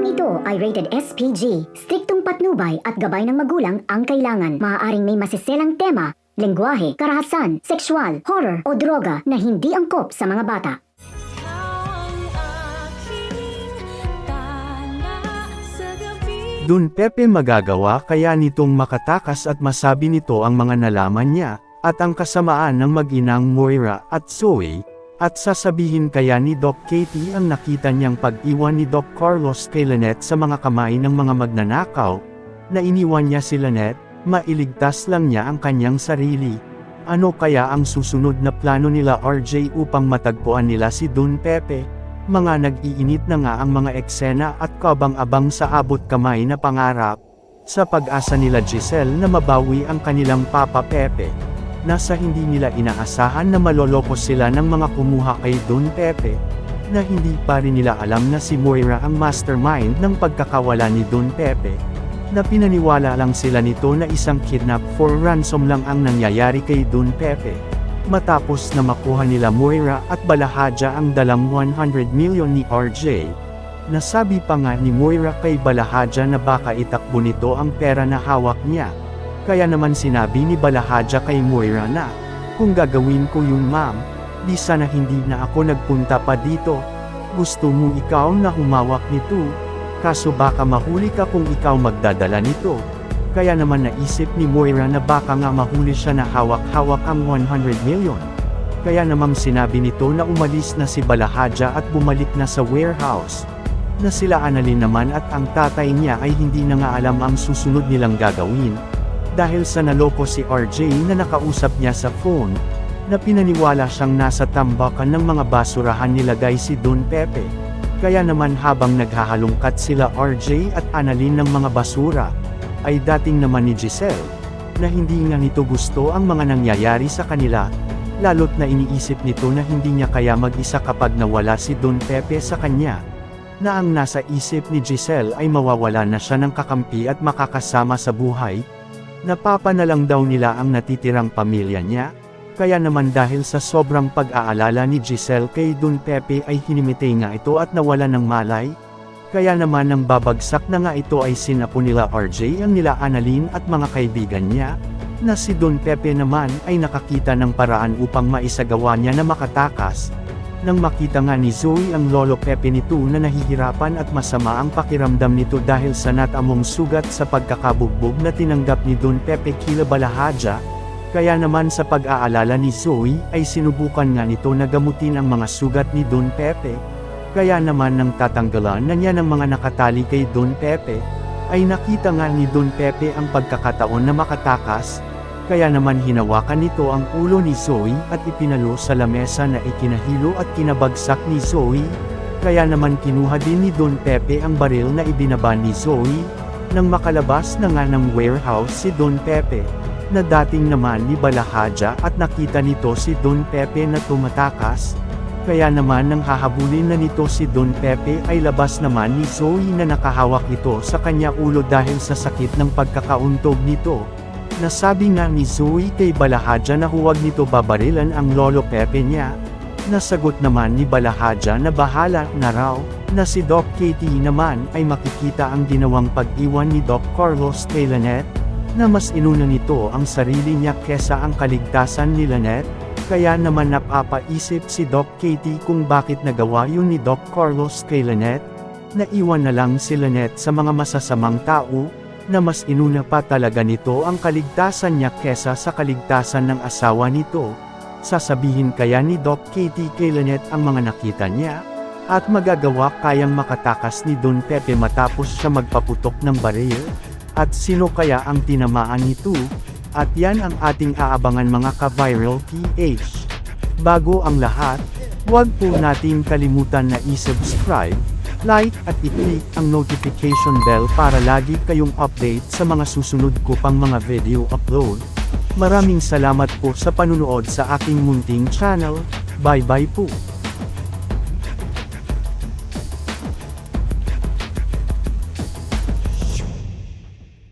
ito ay rated SPG. Striktong patnubay at gabay ng magulang ang kailangan. Maaaring may masiselang tema, lengguwahe, karahasan, sexual, horror o droga na hindi angkop sa mga bata. Don Pepe magagawa kaya nitong makatakas at masabi nito ang mga nalaman niya, at ang kasamaan ng mag-inang Moira at Zoe, at sasabihin kaya ni Doc Katie ang nakita niyang pag-iwan ni Doc Carlos kay Lynette sa mga kamay ng mga magnanakaw, na iniwan niya si Lynette, mailigtas lang niya ang kanyang sarili. Ano kaya ang susunod na plano nila RJ upang matagpuan nila si Don Pepe? Mga nag-iinit na nga ang mga eksena at kabang-abang sa abot kamay na pangarap, sa pag-asa nila Giselle na mabawi ang kanilang Papa Pepe. Nasa hindi nila inaasahan na malolokos sila ng mga kumuha kay Don Pepe, na hindi pa rin nila alam na si Moira ang mastermind ng pagkakawala ni Don Pepe, na pinaniwala lang sila nito na isang kidnap for ransom lang ang nangyayari kay Don Pepe. Matapos na makuha nila Moira at Balahadja ang dalang 100 million ni RJ, nasabi pa nga ni Moira kay Balahadja na baka itakbo nito ang pera na hawak niya. Kaya naman sinabi ni Balahadja kay Moira na, kung gagawin ko yun ma'am, di sana hindi na ako nagpunta pa dito. Gusto mo ikaw na humawak nito, kaso baka mahuli ka kung ikaw magdadala nito. Kaya naman naisip ni Moira na baka nga mahuli siya na hawak-hawak ang 100 million. Kaya namang sinabi nito na umalis na si Balahadja at bumalik na sa warehouse. Na sila Annalyn naman at ang tatay niya ay hindi na nga alam ang susunod nilang gagawin. Dahil sa naloko si RJ na nakausap niya sa phone, na pinaniwala siyang nasa tambakan ng mga basurahan nilagay si Don Pepe. Kaya naman habang naghahalongkat sila RJ at Annalyn ng mga basura, ay dating naman ni Giselle, na hindi nga nito gusto ang mga nangyayari sa kanila, lalo't na iniisip nito na hindi niya kaya mag-isa kapag nawala si Don Pepe sa kanya, na ang nasa isip ni Giselle ay mawawala na siya ng kakampi at makakasama sa buhay. Napapanalang daw nila ang natitirang pamilya niya, kaya naman dahil sa sobrang pag-aalala ni Giselle kay Don Pepe ay hinimitay nga ito at nawala ng malay. Kaya naman nang babagsak na nga ito ay sinapo nila RJ ang nila Annalyn at mga kaibigan niya, na si Don Pepe naman ay nakakita ng paraan upang maisagawa niya na makatakas. Nang makita nga ni Zoe ang lolo Pepe nito na nahihirapan at masama ang pakiramdam nito dahil sa natamong sugat sa pagkakabugbog na tinanggap ni Don Pepe kila Balahadja, kaya naman sa pag-aalala ni Zoe ay sinubukan nga nito na gamutin ang mga sugat ni Don Pepe. Kaya naman nang tatanggalan na niya ng mga nakatali kay Don Pepe, ay nakita nga ni Don Pepe ang pagkakataon na makatakas, kaya naman hinawakan nito ang ulo ni Zoe at ipinalo sa lamesa na ikinahilo at kinabagsak ni Zoe, kaya naman kinuha din ni Don Pepe ang baril na ibinaba ni Zoe, nang makalabas na nga ng warehouse si Don Pepe, na dating naman ni Balahadja at nakita nito si Don Pepe na tumatakas. Kaya naman nang hahabulin na nito si Don Pepe ay labas naman ni Zoe na nakahawak ito sa kanya ulo dahil sa sakit ng pagkakauntog nito. Nasabi nga ni Zoe kay Balahadja na huwag nito babarilan ang lolo Pepe niya. Nasagot naman ni Balahadja na bahala na raw, na si Doc Katie naman ay makikita ang ginawang pag-iwan ni Doc Carlos kay Lynette, na mas inuna nito ang sarili niya kesa ang kaligtasan ni Lynette. Kaya naman napapaisip si Doc Katie kung bakit nagawa yun ni Doc Carlos kay Lynette, na iwan na lang si Lynette sa mga masasamang tao, na mas inuna pa talaga nito ang kaligtasan niya kesa sa kaligtasan ng asawa nito. Sasabihin kaya ni Doc Katie kay Lynette ang mga nakita niya, at magagawa kayang makatakas ni Don Pepe matapos siya magpaputok ng baril, at sino kaya ang tinamaan nito? At yan ang ating aabangan mga ka-Viral PH. Bago ang lahat, huwag po natin kalimutan na i-subscribe, like at i-click ang notification bell para lagi kayong update sa mga susunod ko pang mga video upload. Maraming salamat po sa panunood sa aking munting channel. Bye bye po.